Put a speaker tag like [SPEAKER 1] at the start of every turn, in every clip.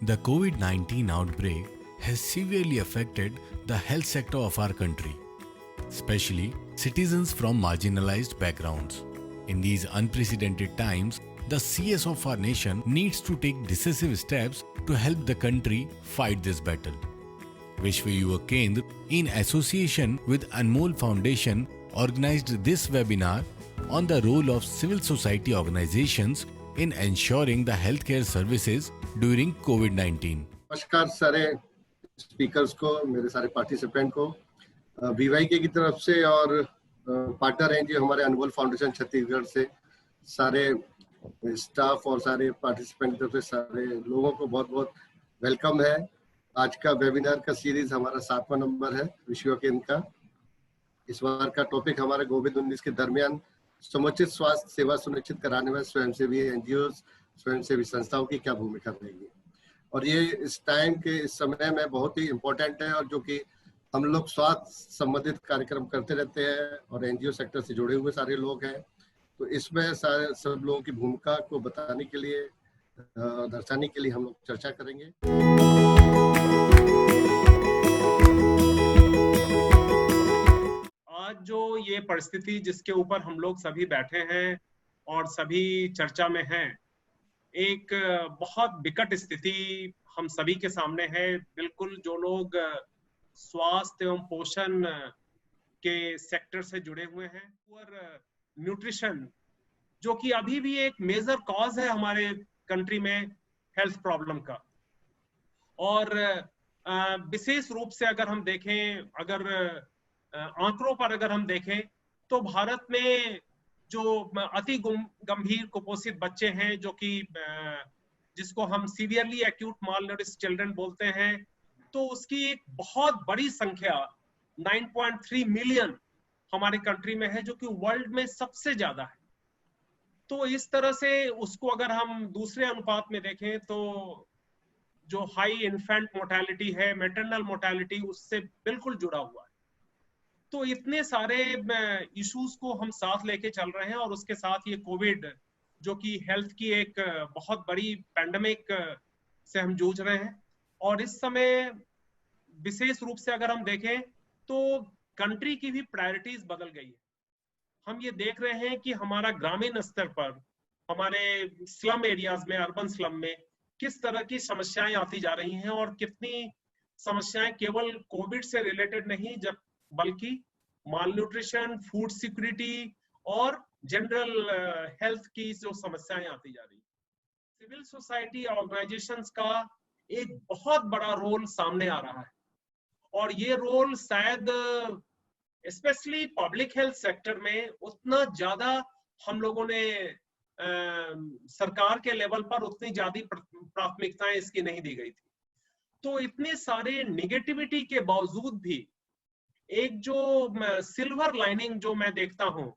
[SPEAKER 1] The COVID-19 outbreak has severely affected the health sector of our country, especially citizens from marginalized backgrounds. In these unprecedented times, the CS of our nation needs to take decisive steps to help the country fight this battle. Vishwa Yuva Kendra, in association with Anmol Foundation, organized this webinar on the role of civil society organizations in ensuring the healthcare services during COVID-19.
[SPEAKER 2] नमस्कार सारे speakers को, मेरे सारे participant को बीवाईके की तरफ से और पार्टनर हैं जो हमारे अनमोल फाउंडेशन छत्तीसगढ़ से सारे स्टाफ और सारे पार्टिसिपेंट की तरफ से सारे लोगों को बहुत बहुत वेलकम है। आज का वेबिनार का सीरीज हमारा 7वां नंबर है विश्व केंद्र का। इस बार का टॉपिक हमारा कोविड-19 के दरमियान समुचित स्वास्थ्य सेवा सुनिश्चित कराने में स्वयंसेवी एनजीओ स्वयंसेवी संस्थाओं की क्या भूमिका रहेगी। और ये इस टाइम के इस समय में बहुत ही इम्पोर्टेंट है और जो कि हम लोग स्वास्थ्य संबंधित कार्यक्रम करते रहते हैं और एनजीओ सेक्टर से जुड़े हुए सारे लोग हैं, तो इसमें सारे सब लोगों की भूमिका को बताने के लिए दर्शाने के लिए हम लोग चर्चा करेंगे।
[SPEAKER 3] आज जो ये परिस्थिति जिसके ऊपर हम लोग सभी बैठे हैं और सभी चर्चा में हैं, एक बहुत विकट स्थिति हम सभी के सामने है। बिल्कुल जो लोग स्वास्थ्य एवं पोषण के सेक्टर से जुड़े हुए हैं, और न्यूट्रिशन जो कि अभी भी एक मेजर कॉज है हमारे कंट्री में हेल्थ प्रॉब्लम का। और विशेष रूप से अगर हम देखें, अगर आंकड़ों पर अगर हम देखें तो भारत में जो अति गंभीर कुपोषित बच्चे हैं, जो कि जिसको हम सीवियरली एक्यूट मालनरिश्ड चिल्ड्रन बोलते हैं, तो उसकी एक बहुत बड़ी संख्या 9.3 मिलियन हमारे कंट्री में है, जो कि वर्ल्ड में सबसे ज्यादा है। तो इस तरह से उसको अगर हम दूसरे अनुपात में देखें तो जो हाई इन्फेंट मोर्टेलिटी है, मैटरनल मोर्टेलिटी, उससे बिल्कुल जुड़ा हुआ है। तो इतने सारे इश्यूज को हम साथ लेके चल रहे हैं और उसके साथ ये कोविड जो कि हेल्थ की एक बहुत बड़ी पैंडेमिक से हम जूझ रहे हैं। और इस समय विशेष रूप से अगर हम देखें तो कंट्री की भी प्रायोरिटीज बदल गई है। हम ये देख रहे हैं कि हमारा ग्रामीण स्तर पर, हमारे स्लम एरियाज में, अर्बन स्लम में किस तरह की समस्याएं आती जा रही हैं, और कितनी समस्याएं केवल कोविड से रिलेटेड नहीं, जब बल्कि मालन्यूट्रिशन, फूड सिक्योरिटी और जनरल हेल्थ की जो समस्याएं आती जा रही है। सिविल सोसाइटी ऑर्गेनाइजेशंस का एक बहुत बड़ा रोल सामने आ रहा है, और ये रोल शायद स्पेशली पब्लिक हेल्थ सेक्टर में उतना ज्यादा हम लोगों ने सरकार के लेवल पर उतनी ज्यादा प्राथमिकताएं इसकी नहीं दी गई थी। तो इतने सारे निगेटिविटी के बावजूद भी एक जो सिल्वर लाइनिंग जो मैं देखता हूं,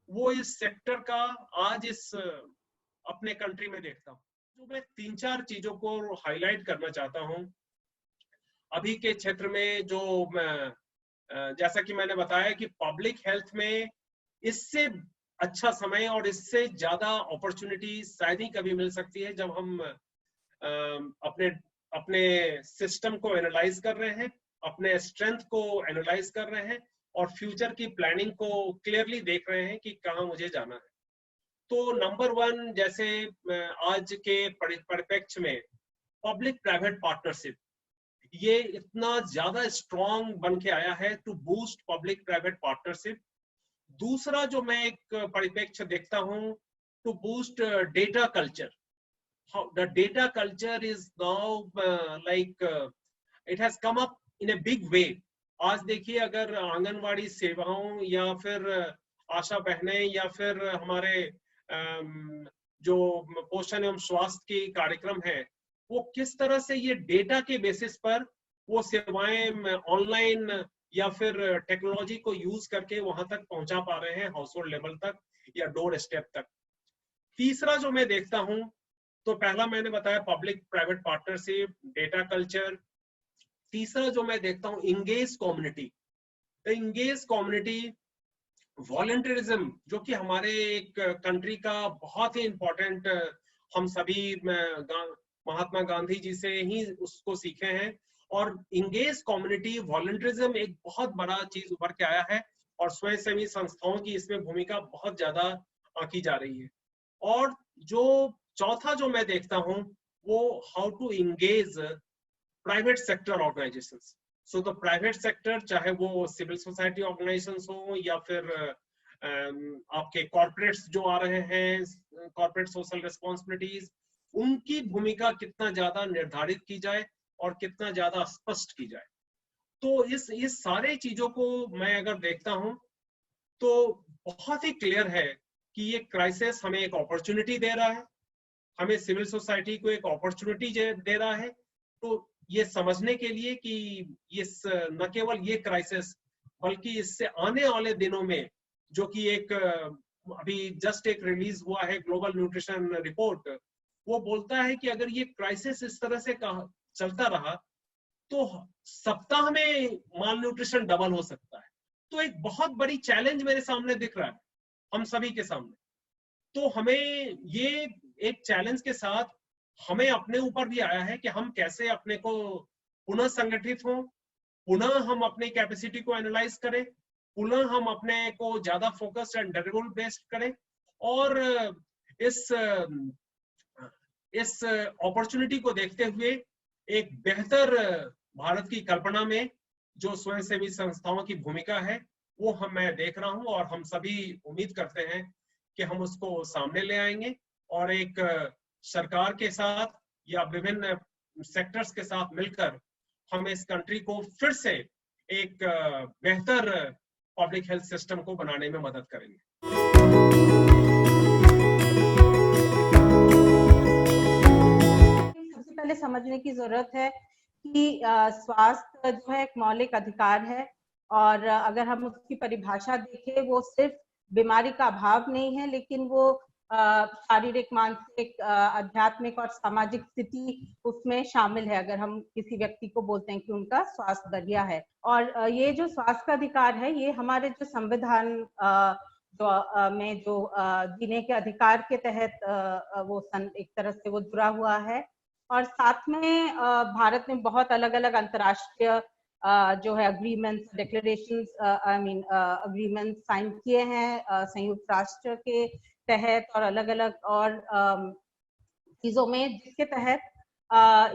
[SPEAKER 3] वो इस सेक्टर का आज इस अपने कंट्री में देखता हूं। जो मैं 3-4 चीजों को हाईलाइट करना चाहता हूं अभी के क्षेत्र में। जो जैसा कि मैंने बताया कि पब्लिक हेल्थ में इससे अच्छा समय और इससे ज्यादा अपॉर्चुनिटी शायद ही कभी मिल सकती है, जब हम अपने अपने सिस्टम को एनालाइज कर रहे हैं, अपने स्ट्रेंथ को एनालाइज कर रहे हैं और फ्यूचर की प्लानिंग को क्लियरली देख रहे हैं कि कहाँ मुझे जाना है। तो नंबर 1, जैसे आज के परिप्रेक्ष्य में पब्लिक प्राइवेट पार्टनरशिप ये इतना ज्यादा स्ट्रॉन्ग बन के आया है to boost public private partnership. दूसरा जो मैं एक परिप्रेक्ष्य देखता हूं, to boost data culture. The data culture is now like it has come up in a big way. आज देखिए, अगर आंगनवाड़ी सेवाओं या फिर आशा बहनें या फिर हमारे जो पोषण एवं स्वास्थ्य के कार्यक्रम है, वो किस तरह से ये डेटा के बेसिस पर वो सेवाएं ऑनलाइन या फिर टेक्नोलॉजी को यूज करके वहां तक पहुंचा पा रहे हैं, हाउस होल्ड लेवल तक या डोर स्टेप तक। तीसरा जो मैं देखता हूं, तो पहला मैंने बताया public private partnership, data culture. तीसरा जो मैं देखता हूं, engage community. Engage community volunteerism, जो कि हमारे एक कंट्री का बहुत ही इंपॉर्टेंट, हम सभी महात्मा गांधी जी से ही उसको सीखे हैं। और इंगेज कम्युनिटी वॉलंटियरिज्म एक बहुत बड़ा चीज उभर के आया है और स्वयंसेवी संस्थाओं की इसमें भूमिका बहुत ज्यादा आंकी जा रही है। और जो चौथा जो मैं देखता हूं वो how to engage private sector organisations. So the private sector, चाहे वो सिविल सोसाइटी ऑर्गेनाइजेशंस हो या फिर आपके कॉर्पोरेट्स जो आ रहे हैं, कॉर्पोरेट सोशल रिस्पॉन्सिबिलिटीज, उनकी भूमिका कितना ज्यादा निर्धारित की जाए और कितना ज्यादा स्पष्ट की जाए। तो इस सारे चीजों को मैं अगर देखता हूं तो बहुत ही क्लियर है कि ये क्राइसिस हमें एक अपॉर्चुनिटी दे रहा है, हमें सिविल सोसाइटी को एक अपॉर्चुनिटी दे रहा है। तो ये समझने के लिए कि इस न केवल ये क्राइसिस बल्कि इससे आने वाले दिनों में, जो कि एक अभी जस्ट एक रिलीज हुआ है ग्लोबल न्यूट्रिशन रिपोर्ट, वो बोलता है कि अगर ये क्राइसिस इस तरह से चलता रहा तो सप्ताह में माल न्यूट्रिशन डबल हो सकता है। तो एक बहुत बड़ी चैलेंज मेरे सामने दिख रहा है, हम सभी के सामने। तो हमें ये एक चैलेंज के साथ हमें अपने ऊपर भी आया है कि हम कैसे अपने को पुनः संगठित हों, पुनः हम अपनी कैपेसिटी को एनालाइज करें, पुनः हम अपने को ज्यादा फोकस्ड एंड डिलीवरेबल बेस्ड करें और इस अपॉर्चुनिटी को देखते हुए एक बेहतर भारत की कल्पना में जो स्वयंसेवी संस्थाओं की भूमिका है वो मैं देख रहा हूं और हम सभी उम्मीद करते हैं कि हम उसको सामने ले आएंगे और एक सरकार के साथ या विभिन्न सेक्टर्स के साथ मिलकर हम इस कंट्री को फिर से एक बेहतर पब्लिक हेल्थ सिस्टम को बनाने में मदद करेंगे।
[SPEAKER 4] सबसे पहले समझने की जरूरत है कि स्वास्थ्य जो है एक मौलिक अधिकार है और अगर हम उसकी परिभाषा देखें वो सिर्फ बीमारी का अभाव नहीं है, लेकिन वो शारीरिक, मानसिक, आध्यात्मिक और सामाजिक स्थिति उसमें शामिल है। अगर हम किसी व्यक्ति को बोलते हैं कि उनका स्वास्थ्य बढ़िया है, और ये जो स्वास्थ्य का अधिकार है ये हमारे जो संविधान में जो जीने के अधिकार के तहत वो एक तरह से वो जुड़ा हुआ है। और साथ में भारत ने बहुत अलग अलग अंतर्राष्ट्रीय जो है अग्रीमेंट्स, डिक्लेरेशंस, अग्रीमेंट साइन किए हैं संयुक्त राष्ट्र के तहत और अलग अलग और चीजों में, जिसके तहत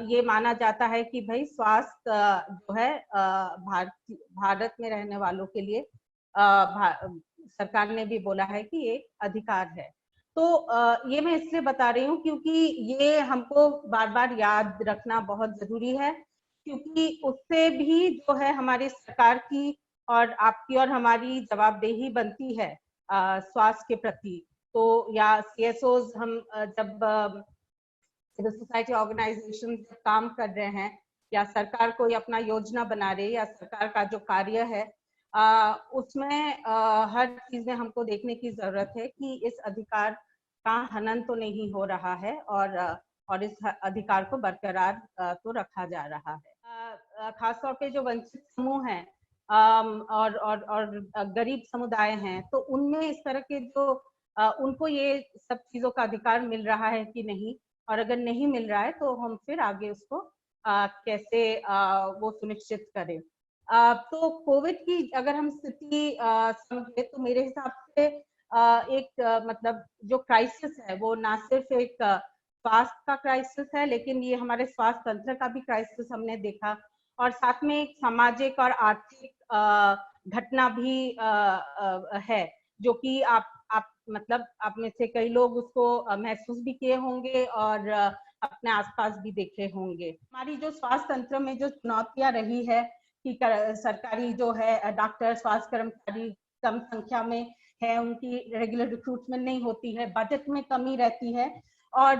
[SPEAKER 4] ये माना जाता है कि भाई स्वास्थ्य जो है भारत में रहने वालों के लिए सरकार ने भी बोला है कि ये अधिकार है। तो ये मैं इसलिए बता रही हूँ क्योंकि ये हमको बार बार याद रखना बहुत जरूरी है, क्योंकि उससे भी जो है हमारी सरकार की और आपकी और हमारी जवाबदेही बनती है स्वास्थ्य के प्रति। तो या CSOs हम जब सिविल सोसाइटी ऑर्गेनाइजेशन काम कर रहे हैं या सरकार कोई अपना योजना बना रही है या सरकार का जो कार्य है उसमें हर चीज में हमको देखने की जरूरत है कि इस अधिकार का हनन तो नहीं हो रहा है और इस अधिकार को बरकरार तो रखा जा रहा है। खासतौर पे जो वंचित समूह हैं और गरीब समुदाय हैं, तो उनमें इस तरह के जो उनको ये सब चीजों का अधिकार मिल रहा है कि नहीं, और अगर नहीं मिल रहा है तो हम फिर आगे उसको कैसे वो सुनिश्चित करें। तो कोविड की अगर हम स्थिति समझे तो मेरे हिसाब से एक मतलब जो क्राइसिस है वो ना सिर्फ एक स्वास्थ्य का क्राइसिस है, लेकिन ये हमारे स्वास्थ्य तंत्र का भी क्राइसिस हमने देखा, और साथ में एक सामाजिक और आर्थिक घटना भी है, जो कि आप मतलब आप में से कई लोग उसको महसूस भी किए होंगे और अपने आसपास भी देखे होंगे। हमारी जो स्वास्थ्य तंत्र में जो चुनौतियां रही है कि सरकारी जो है डॉक्टर, स्वास्थ्य कर्मचारी कम संख्या में है, उनकी रेगुलर रिक्रूटमेंट नहीं होती है, बजट में कमी रहती है, और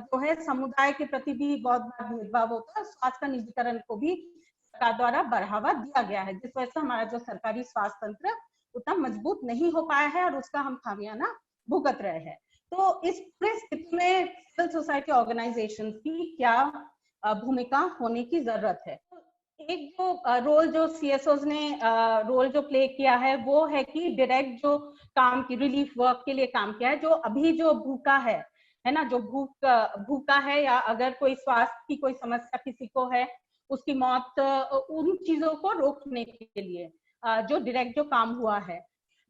[SPEAKER 4] जो है समुदाय के प्रति भी बहुत बड़ा भेदभाव होता है। स्वास्थ्य का निजीकरण को भी सरकार द्वारा बढ़ावा दिया गया है, जिस वजह से हमारा जो सरकारी स्वास्थ्य तंत्र उतना मजबूत नहीं हो पाया है और उसका हम खामियाना भुगत रहे हैं। तो इस पूरे स्थिति में सिविल सोसाइटी ऑर्गेनाइजेशन की क्या भूमिका होने की जरूरत है। एक जो रोल जो CSOs ने रोल जो प्ले किया है वो है कि डायरेक्ट जो काम की रिलीफ वर्क के लिए काम किया है, जो अभी जो भूखा है है ना, जो भूखा है या अगर कोई स्वास्थ्य की कोई समस्या किसी को है, उसकी मौत, उन चीजों को रोकने के लिए जो डायरेक्ट जो काम हुआ है।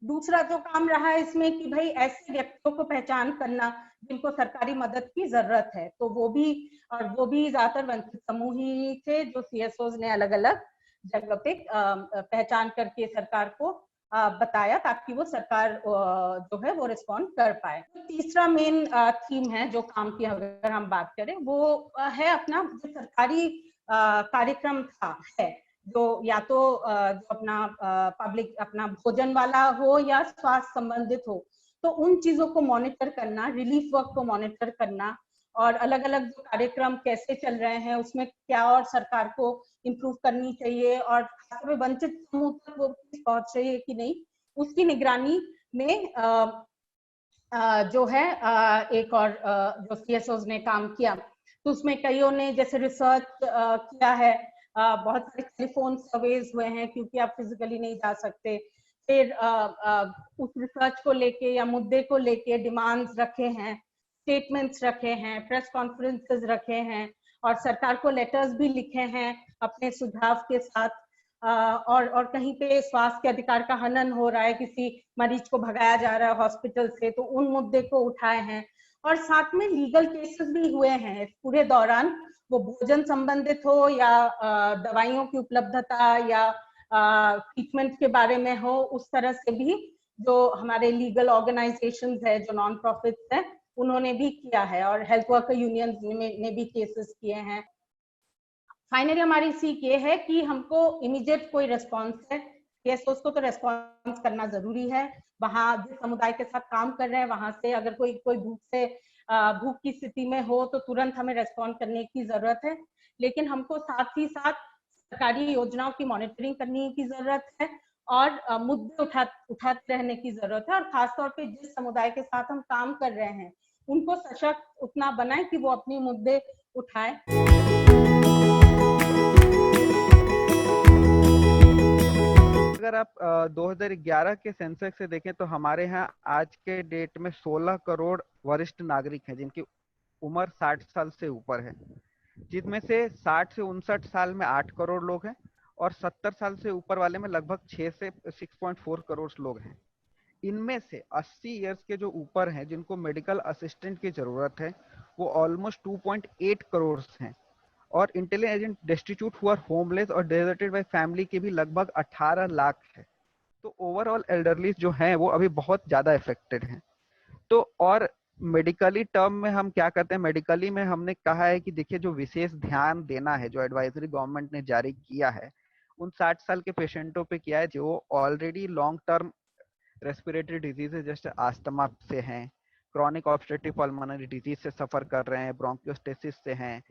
[SPEAKER 4] दूसरा जो काम रहा है इसमें कि भाई ऐसे व्यक्तियों को पहचान करना जिनको सरकारी मदद की जरूरत है, तो वो भी ज्यादातर वंचित समूह ही थे, जो सीएसओ ने अलग अलग जगह पे पहचान करके सरकार को बताया, ताकि वो सरकार जो है वो रिस्पॉन्ड कर पाए। तीसरा मेन थीम है जो काम की अगर हम बात करें, वो है अपना जो सरकारी कार्यक्रम था है, जो या तो जो अपना पब्लिक अपना भोजन वाला हो या स्वास्थ्य संबंधित हो, तो उन चीजों को मॉनिटर करना, रिलीफ वर्क को मॉनिटर करना, और अलग अलग जो कार्यक्रम कैसे चल रहे हैं उसमें क्या और सरकार को इम्प्रूव करनी चाहिए, और खासतौर पे वंचित समूह तक वो पहुंच रही है कि नहीं, उसकी निगरानी में जो है एक और जो सीएसओ ने काम किया, तो उसमें कईयों ने जैसे रिसर्च किया है, बहुत सारे टेलीफोन सर्वेज हुए हैं क्योंकि आप फिजिकली नहीं जा सकते, फिर उस रिसर्च को लेके या मुद्दे को लेके डिमांड्स रखे हैं, स्टेटमेंट्स रखे हैं, प्रेस कॉन्फ्रेंसेस रखे हैं, और सरकार को लेटर्स भी लिखे हैं अपने सुझाव के साथ, और कहीं पे स्वास्थ्य के अधिकार का हनन हो रहा है, किसी मरीज को भगाया जा रहा है हॉस्पिटल से, तो उन मुद्दे को उठाए हैं, और साथ में लीगल केसेस भी हुए हैं इस पूरे दौरान, वो भोजन संबंधित हो या दवाइयों की उपलब्धता या ट्रीटमेंट के बारे में हो, उस तरह से भी जो हमारे लीगल ऑर्गेनाइजेशंस है, जो नॉन प्रॉफिट्स है, उन्होंने भी किया है, और हेल्थ वर्कर यूनियंस ने भी केसेस किए हैं। फाइनली हमारी सीख ये है कि हमको इमीडिएट कोई रेस्पॉन्स है, सीएसओस को तो रेस्पॉन्स करना जरूरी है, वहां जिस समुदाय के साथ काम कर रहे हैं वहां से अगर कोई भूख की स्थिति में हो तो तुरंत हमें रेस्पॉन्ड करने की जरूरत है, लेकिन हमको साथ ही साथ सरकारी योजनाओं की मॉनिटरिंग करने की जरूरत है, और मुद्दे उठाते रहने की जरूरत है, और खासतौर पे जिस समुदाय के साथ हम काम कर रहे हैं उनको सशक्त उतना बनाए कि वो अपने मुद्दे उठाए।
[SPEAKER 5] अगर आप 2011 के सेंसस से देखें तो हमारे यहाँ आज के डेट में 16 करोड़ वरिष्ठ नागरिक हैं जिनकी उम्र 60 साल से ऊपर है, जिनमें से 60 से 59 साल में 8 करोड़ लोग हैं और 70 साल से ऊपर वाले में लगभग 6 से 6.4 करोड़ लोग हैं। इनमें से 80 इयर्स के जो ऊपर हैं जिनको मेडिकल असिस्टेंट की जरूरत है वो ऑलमोस्ट 2.8 करोड़ हैं, और इंटेलिजेंट डेस्टिट्यूट हुआ होमलेस और डेजर्टेड बाय फैमिली के भी लगभग 18 लाख है। तो ओवरऑल एल्डरली जो हैं वो अभी बहुत ज्यादा इफेक्टेड हैं। तो और मेडिकली टर्म में हम क्या करते हैं, मेडिकली में हमने कहा है कि देखिए जो विशेष ध्यान देना है, जो एडवाइजरी गवर्नमेंट ने जारी किया है उन 60 साल के पेशेंटों पे किया है जो already long term respiratory diseases जैसे आस्थमा से हैं, क्रॉनिक ऑब्स्ट्रक्टिव पल्मोनरी डिजीज से सफर कर रहे हैं, ब्रोंकियोस्टेसिस से हैं,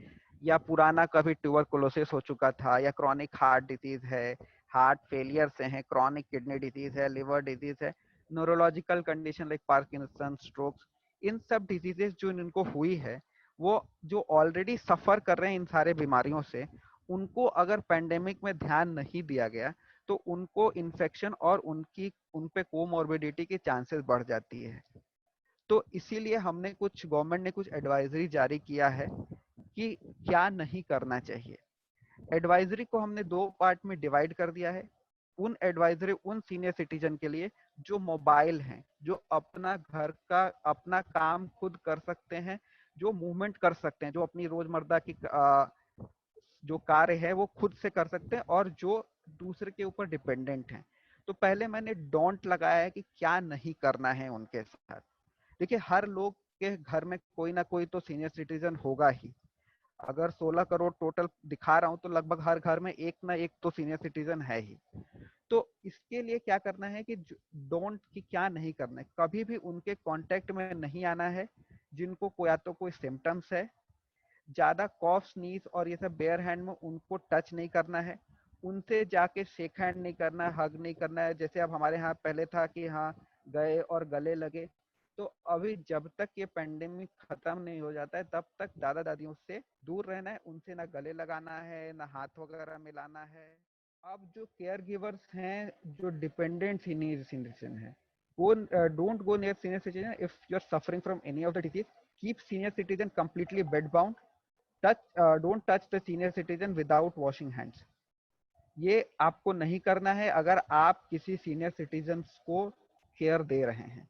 [SPEAKER 5] या पुराना कभी ट्यूबरकुलोसिस हो चुका था, या क्रॉनिक हार्ट डिजीज है, हार्ट फेलियर से हैं, क्रॉनिक किडनी डिजीज है, लिवर डिजीज है, neurological condition like Parkinson, strokes, इन सब डिजीजेस जो इनको हुई है वो जो ऑलरेडी सफर कर रहे हैं इन सारे बीमारियों से, उनको अगर पेंडेमिक में ध्यान नहीं दिया गया तो उनको इन्फेक्शन और उन पे कोमॉर्बिडिटी के चांसेस बढ़ जाती है। तो इसीलिए गवर्नमेंट ने कुछ एडवाइजरी जारी किया है कि क्या नहीं करना चाहिए। एडवाइजरी को हमने 2 पार्ट में डिवाइड कर दिया है। एडवाइजरी उन सीनियर सिटीजन के लिए जो मोबाइल हैं, जो अपना घर का अपना काम खुद कर सकते हैं, जो मूवमेंट कर सकते हैं, जो अपनी रोजमर्रा की जो कार्य है वो खुद से कर सकते हैं, और जो दूसरे के ऊपर डिपेंडेंट हैं। तो पहले मैंने डोंट लगाया है कि क्या नहीं करना है उनके साथ। देखिए हर लोग के घर में कोई ना कोई तो सीनियर सिटीजन होगा ही। अगर 16 करोड़ टोटल दिखा रहा हूं तो लगभग हर घर में एक ना एक तो सीनियर सिटीजन है ही। तो इसके लिए क्या करना है कि डोंट की क्या नहीं करना है, कभी भी उनके कांटेक्ट में नहीं आना है जिनको या तो कोई सिम्टम्स है, ज्यादा कॉफ स्नीज और ये सब बेयर हैंड में उनको टच नहीं करना है, उनसे जाके शेक हैंड नहीं करना है, हग नहीं करना है। जैसे अब हमारे यहाँ पहले था कि हाँ गए और गले लगे, तो अभी जब तक ये पेंडेमिक खत्म नहीं हो जाता है तब तक दादा दादियों से दूर रहना है, उनसे ना गले लगाना है, ना हाथ वगैरह मिलाना है। अब जो केयर गिवर्स हैं, जो डिपेंडेंट सीनियर सिटीजन है, वो don't go near senior citizen if you are suffering from any of the disease. keep senior citizen completely bed bound, don't touch the senior citizen without washing hands. ये आपको नहीं करना है अगर आप किसी सीनियर सिटीजन्स को केयर दे रहे हैं.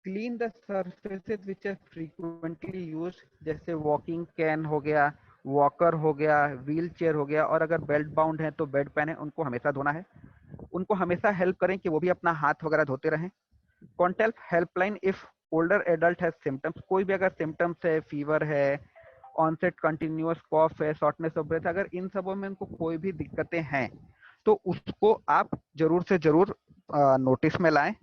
[SPEAKER 5] Clean the surfaces which are frequently use, जैसे वॉकिंग कैन हो गया, वॉकर हो गया, व्हील चेयर हो गया, और अगर बेल्ट बाउंड है तो बेड पेन है, उनको हमेशा धोना है. उनको हमेशा हेल्प करें कि वो भी अपना हाथ वगैरह धोते रहें. Contact helpline if older adult has symptoms, कोई भी अगर सिम्टम्स है, फीवर है, ऑनसेट कंटिन्यूअस कॉफ है, शॉर्टनेस ऑफ ब्रेथ, अगर इन सबों में उनको कोई भी दिक्कतें हैं तो उसको आप जरूर से जरूर नोटिस में लाएं.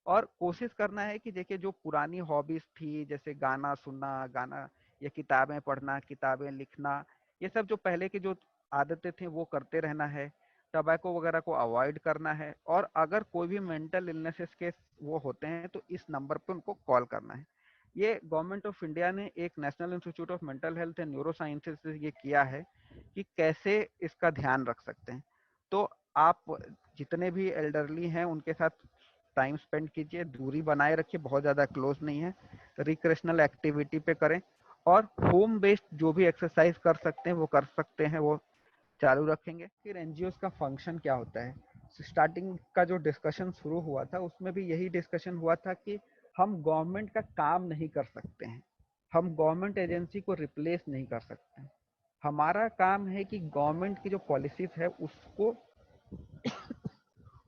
[SPEAKER 5] और कोशिश करना है कि देखिए जो पुरानी हॉबीज थी, जैसे गाना सुनना, गाना या किताबें पढ़ना, किताबें लिखना, ये सब जो पहले की जो आदतें थी वो करते रहना है. टबैको वगैरह को अवॉइड करना है. और अगर कोई भी मेंटल इलनेसेस के वो होते हैं तो इस नंबर पे उनको कॉल करना है. ये गवर्नमेंट ऑफ इंडिया ने एक national institute of mental health and neuro sciences से ये किया है कि कैसे इसका ध्यान रख सकते हैं. तो आप जितने भी एल्डरली हैं उनके साथ टाइम स्पेंड कीजिए, दूरी बनाए रखिए, बहुत ज़्यादा क्लोज नहीं है. रिक्रेशनल एक्टिविटी पे करें, और होम बेस्ड जो भी एक्सरसाइज कर सकते हैं वो कर सकते हैं, वो चालू रखेंगे. फिर एनजीओस का फंक्शन क्या होता है. स्टार्टिंग का जो डिस्कशन शुरू हुआ था उसमें भी यही डिस्कशन हुआ था कि हम गवर्नमेंट का काम नहीं कर सकते हैं, हम गवर्नमेंट एजेंसी को रिप्लेस नहीं कर सकते हैं. हमारा काम है कि गवर्नमेंट की जो पॉलिसीज है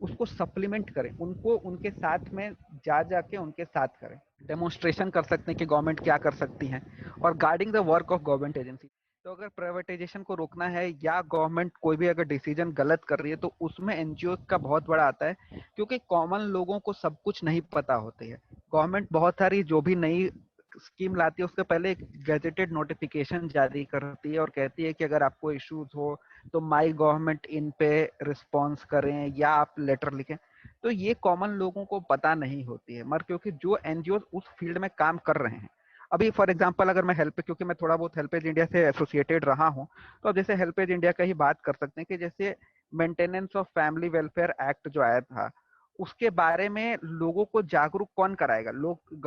[SPEAKER 5] उसको सप्लीमेंट करें, उनको उनके साथ में जाके उनके साथ करें, डेमोन्स्ट्रेशन कर सकते हैं कि गवर्नमेंट क्या कर सकती है, और guarding the work of government agency. तो अगर प्राइवेटाइजेशन को रोकना है या गवर्नमेंट कोई भी अगर डिसीजन गलत कर रही है तो उसमें एनजीओ का बहुत बड़ा आता है, क्योंकि कॉमन लोगों को सब कुछ नहीं पता होती है. गवर्नमेंट बहुत सारी जो भी नई स्कीम लाती है उसके पहले एक गैजेटेड नोटिफिकेशन जारी करती है और कहती है कि अगर आपको इश्यूज हो तो माई गवर्नमेंट इन पे रिस्पॉन्स करें या आप लेटर लिखें. तो ये कॉमन लोगों को पता नहीं होती है, मगर क्योंकि जो एनजीओ उस फील्ड में काम कर रहे हैं, अभी फॉर एग्जांपल अगर मैं हेल्प, क्योंकि मैं थोड़ा बहुत हेल्पेज इंडिया से एसोसिएटेड रहा हूं, तो अब जैसे हेल्पेज इंडिया का ही बात कर सकते हैं कि जैसे maintenance of family welfare act जो आया था उसके बारे में लोगों को जागरूक कौन कराएगा.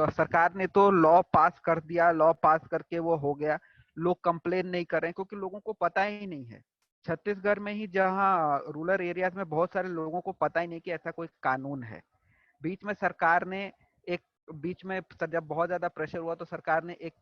[SPEAKER 5] सरकार ने तो लॉ पास कर दिया, लॉ पास करके वो हो गया, लोग कंप्लेन नहीं कर रहे हैं क्योंकि लोगों को पता ही नहीं है. छत्तीसगढ़ में ही जहाँ रूरल एरियाज में बहुत सारे लोगों को पता ही नहीं कि ऐसा कोई कानून है. बीच में सरकार ने एक जब बहुत ज्यादा प्रेशर हुआ तो सरकार ने एक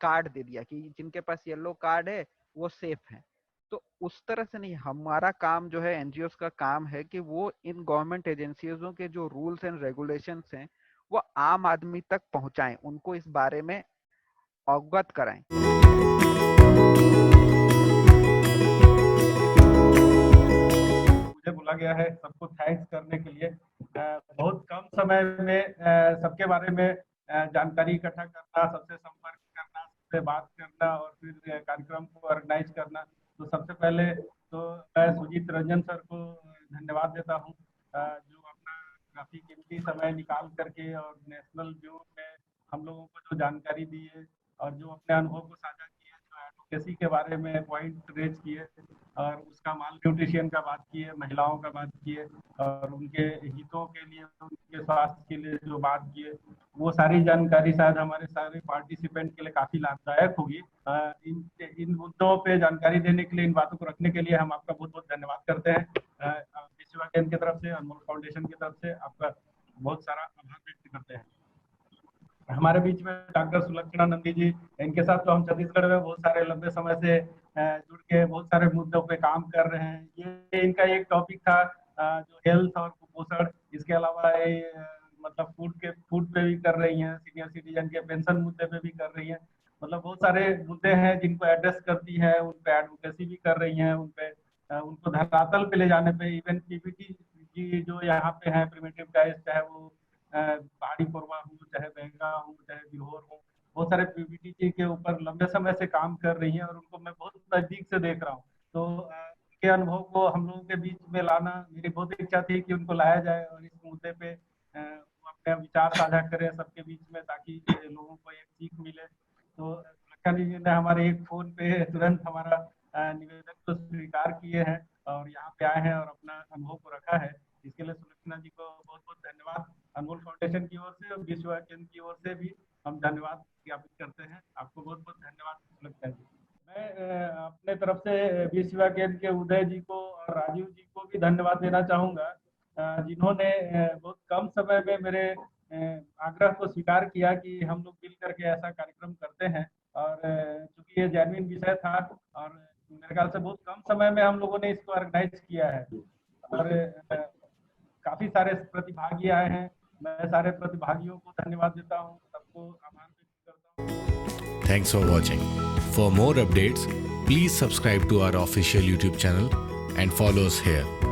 [SPEAKER 5] कार्ड दे दिया कि जिनके पास येलो कार्ड है वो सेफ है. तो उस तरह से नहीं, हमारा काम जो है एनजीओस का काम है कि वो इन गवर्नमेंट एजेंसियों के जो रूल्स एंड रेगुलेशंस हैं वो आम आदमी तक पहुंचाएं, उनको इस बारे में अवगत कराएं.
[SPEAKER 3] मुझे बुला गया है सबको थैंक्स करने के लिए. बहुत कम समय में सबके बारे में जानकारी इकट्ठा करना, सबसे संपर्क करना, सबसे बात करना और फिर कार्यक्रम को ऑर्गेनाइज करना. तो सबसे पहले तो मैं सुजीत रंजन सर को धन्यवाद देता हूँ जो अपना काफी कीमती समय निकाल करके और नेशनल व्यू में हम लोगों को जो जानकारी दी है और जो अपने अनुभव को साझा किए, जो एडवोकेसी के बारे में पॉइंट रेज किए और उसका माल न्यूट्रिशन का बात की है, महिलाओं का बात की है और उनके हितों के लिए, उनके स्वास्थ्य के लिए जो बात की है, वो सारी जानकारी शायद हमारे सारे पार्टिसिपेंट के लिए काफी लाभदायक होगी. इन मुद्दों पे जानकारी देने के लिए, इन बातों को रखने के लिए हम आपका बहुत बहुत धन्यवाद करते हैं. विश्व केंद्र की तरफ से, अनमोल फाउंडेशन की तरफ से आपका बहुत सारा आभार व्यक्त करते हैं. हमारे बीच में डॉक्टर सुलक्षणा नंदी जी, इनके साथ तो हम छत्तीसगढ़ में बहुत सारे लंबे समय से जुड़ के बहुत सारे मुद्दों पे काम कर रहे हैं. ये इनका एक टॉपिक था जो हेल्थ और कुपोषण, इसके अलावा मतलब फूड पे भी कर रही हैं, सीनियर सिटीजन के पेंशन मुद्दे पे भी कर रही हैं. मतलब बहुत सारे मुद्दे हैं जिनको एड्रेस करती है, उन पे एडवोकेसी भी कर रही हैं, उन पे उनको धरातल पे ले जाने पे. इवन पीपीटी जी जो यहाँ पे है प्रिमिटिव टाइज, चाहे वो पहाड़ी कोरवा हो, चाहे बेंगा हो, चाहे बिरहोर हो, बहुत सारे पीपीटी के ऊपर लंबे समय से काम कर रही हैं और उनको मैं बहुत नजदीक से देख रहा हूँ. तो उनके अनुभव को हम लोगों के बीच में लाना मेरी बहुत इच्छा थी कि उनको लाया जाए और इस मुद्दे पे अपने विचार साझा करें सबके बीच में, ताकि लोगों को एक सीख मिले. तो लखन जी ने हमारे एक फोन पे तुरंत हमारा निवेदन को स्वीकार किए हैं और यहाँ पे आए हैं और अपना अनुभव को रखा है. इसके लिए सुलक्षणा जी को बहुत बहुत धन्यवाद. अनमोल फाउंडेशन की ओर से और विश्व केंद्र की ओर से भी हम धन्यवाद ज्ञापन
[SPEAKER 6] अपने तरफ से वीर सेवा केंद्र के उदय जी को और राजीव जी को भी धन्यवाद देना चाहूँगा, जिन्होंने बहुत कम समय में मेरे आग्रह को स्वीकार किया कि हम लोग मिल करके ऐसा कार्यक्रम करते हैं। और चूंकि ये जेन्युइन विषय था और मेरे ख्याल से बहुत कम समय में हम लोगों ने इसको ऑर्गेनाइज किया है और काफी सारे प्रतिभागी आए हैं। मैं सारे प्रतिभागियों को धन्यवाद देता हूँ, सबको आभार व्यक्त करता हूँ।
[SPEAKER 1] Thanks for watching. For more updates, please subscribe to our official YouTube channel and follow us here.